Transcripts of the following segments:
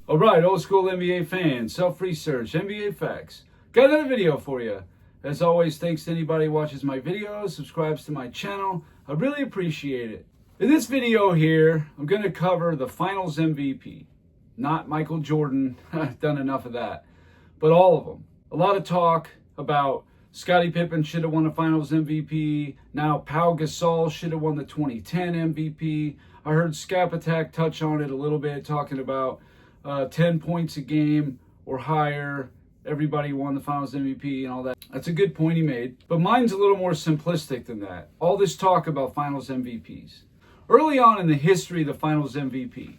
All right, old school NBA fans, self-research, NBA facts. Got another video for you. As always, thanks to anybody who watches my videos, subscribes to my channel. I really appreciate it. In this video here, I'm going to cover the Finals MVP. Not Michael Jordan, I've done enough of that, but all of them. A lot of talk about Scottie Pippen should have won the Finals MVP. Now Pau Gasol should have won the 2010 MVP. I heard Scap Attack touch on it a little bit, talking about 10 points a game or higher. Everybody won the Finals MVP and all that. That's a good point he made. But mine's a little more simplistic than that. All this talk about Finals MVPs. Early on in the history of the Finals MVP,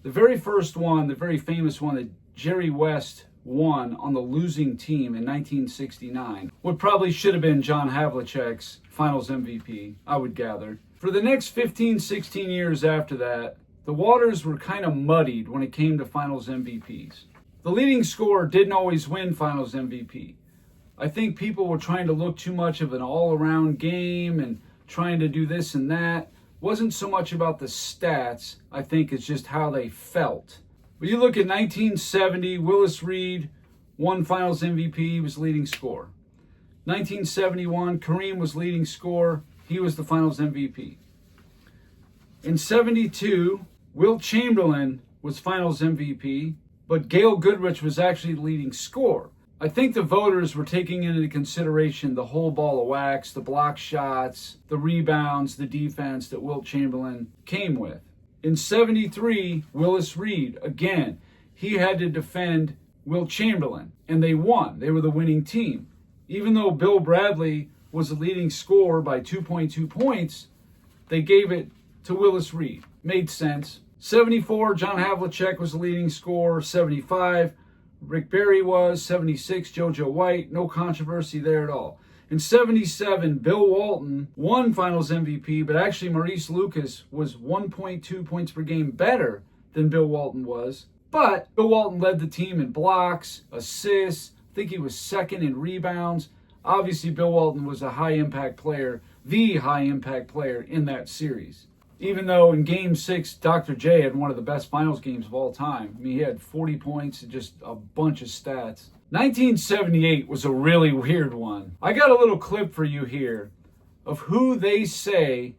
the very first one, the very famous one that Jerry West won on the losing team in 1969, what probably should have been John Havlicek's Finals MVP, I would gather. For the next 15, 16 years after that, the waters were kind of muddied when it came to Finals MVPs. The leading scorer didn't always win Finals MVP. I think people were trying to look too much of an all-around game and trying to do this and that. Wasn't so much about the stats, I think it's just how they felt. But you look at 1970, Willis Reed won Finals MVP, he was leading scorer. 1971, Kareem was leading scorer, he was the Finals MVP. In 72, Wilt Chamberlain was Finals MVP, but Gail Goodrich was actually the leading scorer. I think the voters were taking into consideration the whole ball of wax, the block shots, the rebounds, the defense that Wilt Chamberlain came with. In 73, Willis Reed, again, he had to defend Wilt Chamberlain, and they won. They were the winning team. Even though Bill Bradley was the leading scorer by 2.2 points, they gave it to Willis Reed. Made sense. 74, John Havlicek was the leading scorer. 75, Rick Barry was. 76, JoJo White. No controversy there at all. In 77, Bill Walton won Finals MVP, but actually Maurice Lucas was 1.2 points per game better than Bill Walton was. But Bill Walton led the team in blocks, assists. I think he was second in rebounds. Obviously, Bill Walton was a high-impact player, the high-impact player in that series. Even though in Game 6, Dr. J had one of the best finals games of all time. I mean, he had 40 points and just a bunch of stats. 1978 was a really weird one. I got a little clip for you here of who they say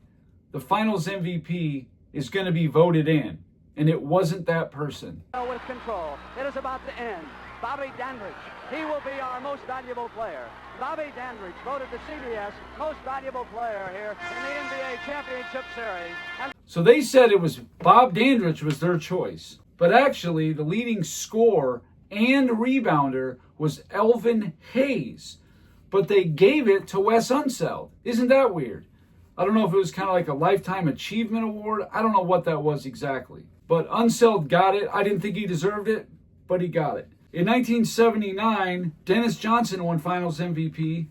the Finals MVP is going to be voted in. And it wasn't that person. With control. It is about to end. Bobby Dandridge. He will be our most valuable player. Bobby Dandridge voted the CBS most valuable player here in the NBA Championship Series. So they said it was Bob Dandridge was their choice. But actually, the leading scorer and rebounder was Elvin Hayes. But they gave it to Wes Unseld. Isn't that weird? I don't know if it was kind of like a Lifetime Achievement Award. I don't know what that was exactly. But Unseld got it. I didn't think he deserved it, but he got it. In 1979, Dennis Johnson won Finals MVP,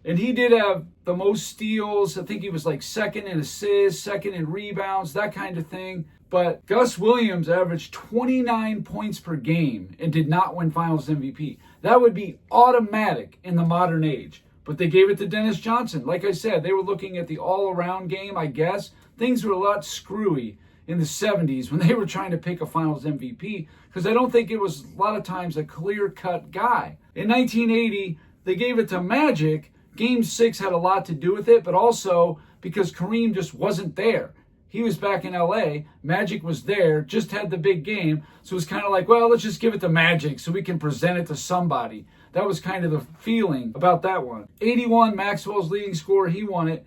and he did have the most steals. I think he was like second in assists, second in rebounds, that kind of thing. But Gus Williams averaged 29 points per game and did not win Finals MVP. That would be automatic in the modern age. But they gave it to Dennis Johnson. Like I said, they were looking at the all-around game, I guess. Things were a lot screwy in the 70s when they were trying to pick a Finals MVP, because I don't think it was a lot of times a clear-cut guy. In 1980, they gave it to Magic. Game 6 had a lot to do with it, but also because Kareem just wasn't there. He was back in LA, Magic was there, just had the big game, so it was kind of like, well, let's just give it to Magic so we can present it to somebody. That was kind of the feeling about that one. 81, Maxwell's leading scorer, he won it.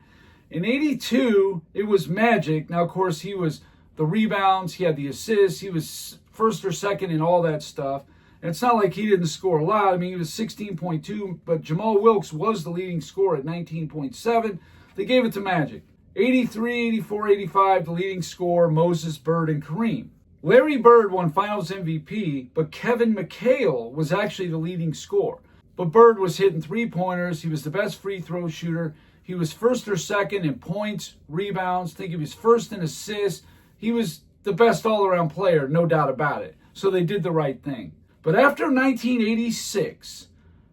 In 82, it was Magic. Now, of course, he was the rebounds, he had the assists, he was first or second in all that stuff. And it's not like he didn't score a lot. I mean, he was 16.2, but Jamal Wilkes was the leading scorer at 19.7. They gave it to Magic. 83, 84, 85, the leading scorer, Moses, Bird, and Kareem. Larry Bird won Finals MVP, but Kevin McHale was actually the leading scorer. But Bird was hitting three-pointers. He was the best free throw shooter. He was first or second in points, rebounds. I think he was first in assists. He was the best all-around player, no doubt about it. So they did the right thing. But after 1986,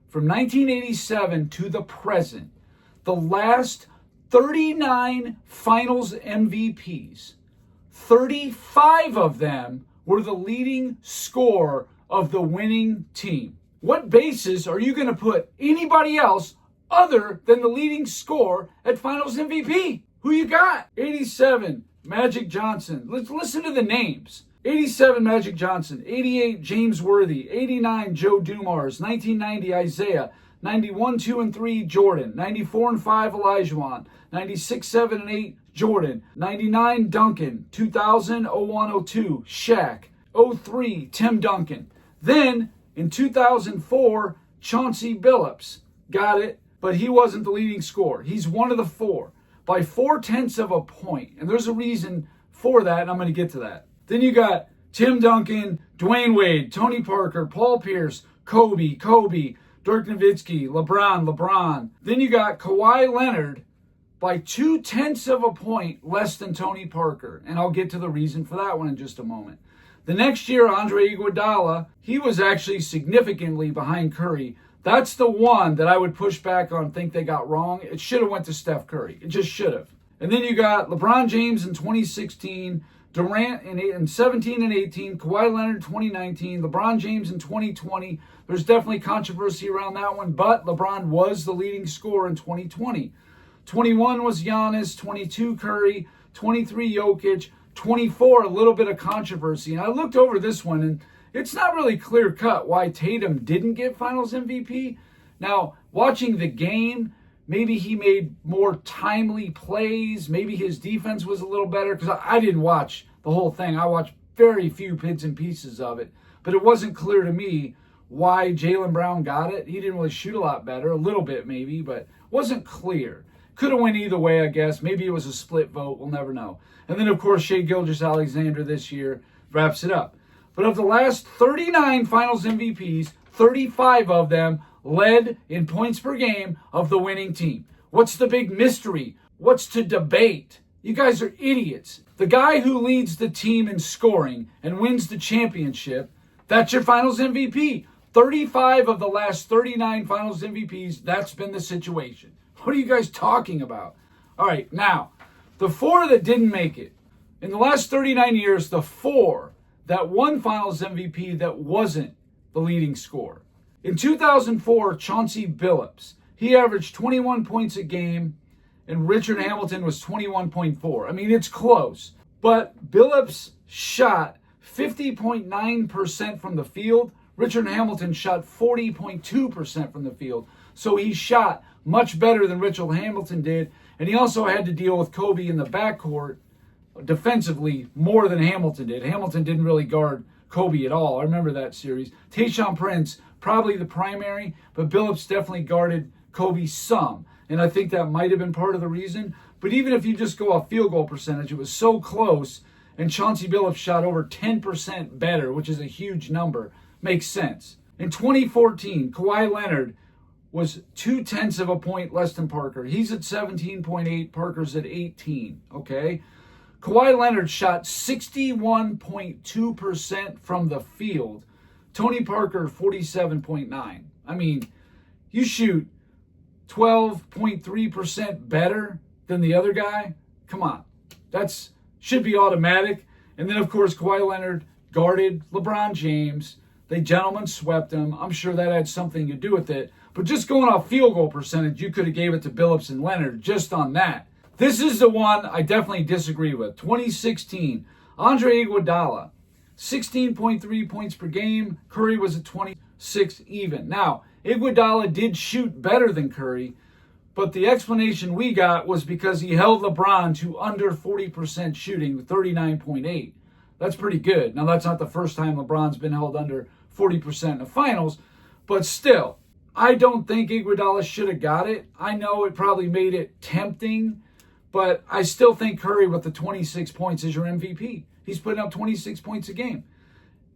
from 1987 to the present, the last 39 Finals MVPs, 35 of them were the leading scorer of the winning team. What basis are you going to put anybody else other than the leading scorer at Finals MVP? Who you got? 87, Magic Johnson. Let's listen to the names. 87, Magic Johnson. 88, James Worthy. 89, Joe Dumars. 1990, Isaiah. 91, 2, and 3, Jordan. 94 and 5, Olajuwon. 96, 7, and 8, Jordan. 99, Duncan. 2000, 01, 02, Shaq. 03, Tim Duncan. Then, in 2004, Chauncey Billups. Got it, but he wasn't the leading scorer. He's one of the four by 0.4 of a point. And there's a reason for that, and I'm going to get to that. Then you got Tim Duncan, Dwayne Wade, Tony Parker, Paul Pierce, Kobe, Dirk Nowitzki, LeBron. Then you got Kawhi Leonard by 0.2 of a point less than Tony Parker. And I'll get to the reason for that one in just a moment. The next year, Andre Iguodala, he was actually significantly behind Curry. That's the one that I would push back on, think they got wrong. It should have went to Steph Curry. It just should have. And then you got LeBron James in 2016, Durant in 17 and 18, Kawhi Leonard 2019, LeBron James in 2020. There's definitely controversy around that one, but LeBron was the leading scorer in 2020. 21 was Giannis, 22 Curry, 23 Jokic, 24 a little bit of controversy. And I looked over this one, and it's not really clear cut why Tatum didn't get Finals MVP. Now, watching the game, maybe he made more timely plays. Maybe his defense was a little better, because I didn't watch the whole thing. I watched very few bits and pieces of it. But it wasn't clear to me why Jaylen Brown got it. He didn't really shoot a lot better, a little bit maybe, but wasn't clear. Could have went either way, I guess. Maybe it was a split vote. We'll never know. And then, of course, Shai Gilgeous-Alexander this year wraps it up. But of the last 39 Finals MVPs, 35 of them led in points per game of the winning team. What's the big mystery? What's to debate? You guys are idiots. The guy who leads the team in scoring and wins the championship, that's your Finals MVP. 35 of the last 39 Finals MVPs, that's been the situation. What are you guys talking about? All right, now, the four that didn't make it. In the last 39 years, the four that won Finals MVP that wasn't the leading scorer. In 2004, Chauncey Billups, he averaged 21 points a game, and Richard Hamilton was 21.4. I mean, it's close. But Billups shot 50.9% from the field. Richard Hamilton shot 40.2% from the field. So he shot much better than Richard Hamilton did. And he also had to deal with Kobe in the backcourt defensively more than Hamilton did. Hamilton didn't really guard Kobe at all. I remember that series. Tayshaun Prince, probably the primary, but Billups definitely guarded Kobe some. And I think that might have been part of the reason. But even if you just go off field goal percentage, it was so close, and Chauncey Billups shot over 10% better, which is a huge number. Makes sense. In 2014, Kawhi Leonard was 0.2 of a point less than Parker. He's at 17.8, Parker's at 18, okay? Kawhi Leonard shot 61.2% from the field. Tony Parker, 47.9. I mean, you shoot 12.3% better than the other guy? Come on. That's should be automatic. And then, of course, Kawhi Leonard guarded LeBron James. They gentlemen swept him. I'm sure that had something to do with it. But just going off field goal percentage, you could have gave it to Billups and Leonard just on that. This is the one I definitely disagree with. 2016, Andre Iguodala, 16.3 points per game. Curry was at 26 even. Now, Iguodala did shoot better than Curry, but the explanation we got was because he held LeBron to under 40% shooting, 39.8. That's pretty good. Now, that's not the first time LeBron's been held under 40% in the finals, but still, I don't think Iguodala should have got it. I know it probably made it tempting, but I still think Curry with the 26 points is your MVP. He's putting up 26 points a game.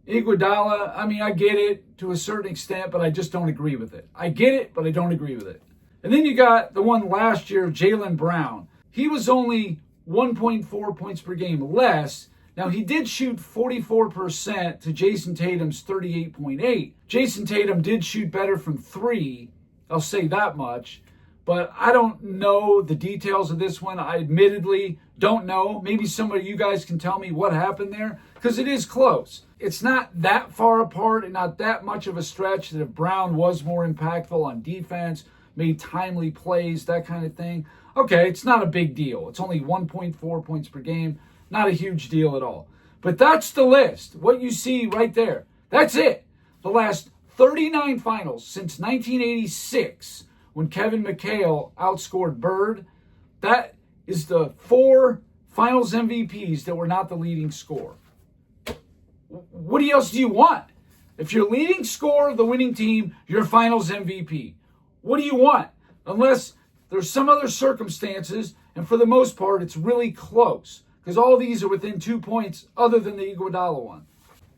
Iguodala, I mean, I get it to a certain extent, but I just don't agree with it. I get it, but I don't agree with it. And then you got the one last year, Jaylen Brown. He was only 1.4 points per game less. Now, he did shoot 44% to Jason Tatum's 38.8. Jason Tatum did shoot better from three, I'll say that much. but I don't know the details of this one. I admittedly don't know. Maybe some of you guys can tell me what happened there, because it is close. It's not that far apart and not that much of a stretch that if Brown was more impactful on defense, made timely plays, that kind of thing, okay, it's not a big deal. It's only 1.4 points per game. Not a huge deal at all. But that's the list. What you see right there. That's it. The last 39 finals since 1986, when Kevin McHale outscored Bird, that is the 4 finals MVPs that were not the leading scorer. What else do you want? If you're leading scorer of the winning team, you're finals MVP. What do you want? Unless there's some other circumstances, and for the most part, it's really close, because all these are within 2 points other than the Iguodala one.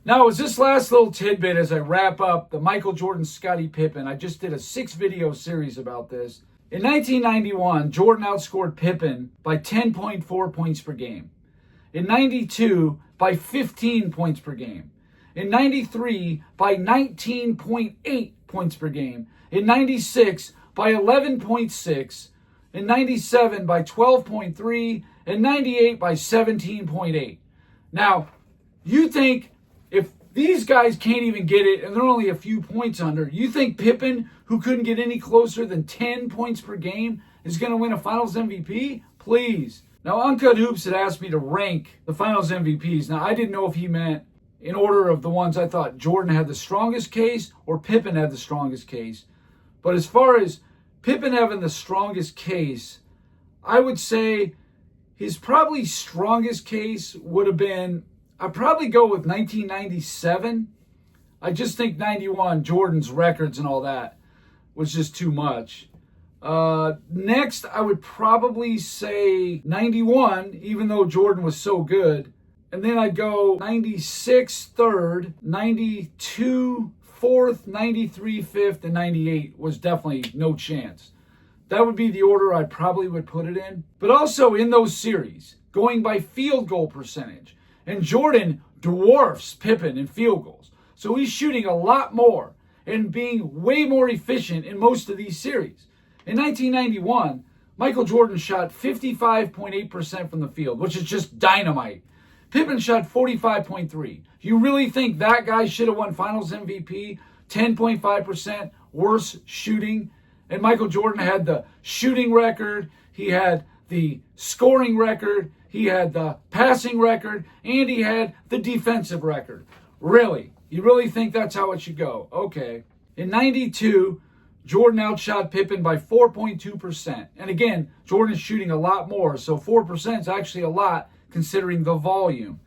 Now, as this last little tidbit as I wrap up the Michael Jordan, Scottie Pippen, I just did a 6-video series about this. In 1991, Jordan outscored Pippen by 10.4 points per game. In 92, by 15 points per game. In 93, by 19.8 points per game. In 96, by 11.6. In 97, by 12.3. And 98, by 17.8. Now, you think if these guys can't even get it and they're only a few points under, you think Pippen, who couldn't get any closer than 10 points per game, is going to win a finals MVP? Please. Now, Uncut Hoops had asked me to rank the finals MVPs. Now, I didn't know if he meant in order of the ones I thought Jordan had the strongest case or Pippen had the strongest case. But as far as Pippen having the strongest case, I would say his probably strongest case would have been, I'd probably go with 1997. I just think 91, Jordan's records and all that, was just too much. Next, I would probably say 91, even though Jordan was so good. And then I'd go 96 third, 92 fourth, 93 fifth, and 98 was definitely no chance. That would be the order I probably would put it in. But also in those series, going by field goal percentage. And Jordan dwarfs Pippen in field goals. So he's shooting a lot more and being way more efficient in most of these series. In 1991, Michael Jordan shot 55.8% from the field, which is just dynamite. Pippen shot 45.3%. You really think that guy should have won finals MVP? 10.5% worse shooting. And Michael Jordan had the shooting record. He had the scoring record. He had the passing record. And he had the defensive record. Really? You really think that's how it should go? Okay. In 92, Jordan outshot Pippen by 4.2%. And again, Jordan's shooting a lot more, so 4% is actually a lot considering the volume.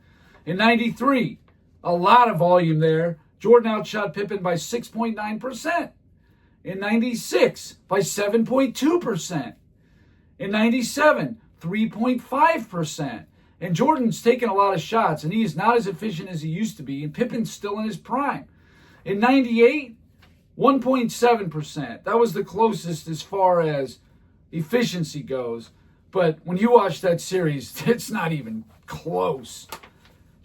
In 93, a lot of volume there. Jordan outshot Pippen by 6.9%. In 96, by 7.2%. In 97, 3.5%. And Jordan's taken a lot of shots, and he is not as efficient as he used to be, and Pippen's still in his prime. In 98, 1.7%. That was the closest as far as efficiency goes. But when you watch that series, it's not even close.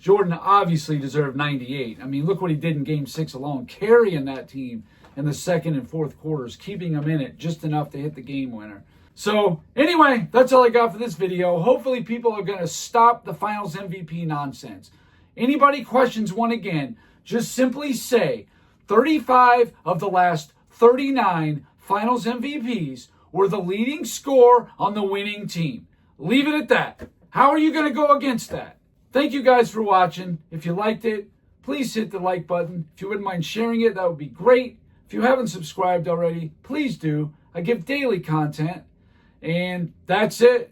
Jordan obviously deserved 98. I mean, look what he did in Game 6 alone, carrying that team in the second and fourth quarters, keeping them in it just enough to hit the game winner. So anyway, that's all I got for this video. Hopefully people are going to stop the finals MVP nonsense. Anybody questions one again, just simply say 35 of the last 39 finals MVPs were the leading scorer on the winning team. Leave it at that. How are you going to go against that? Thank you guys for watching. If you liked it, please hit the like button. If you wouldn't mind sharing it, that would be great. If you haven't subscribed already, please do. I give daily content. And that's it.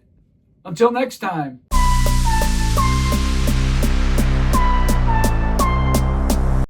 Until next time.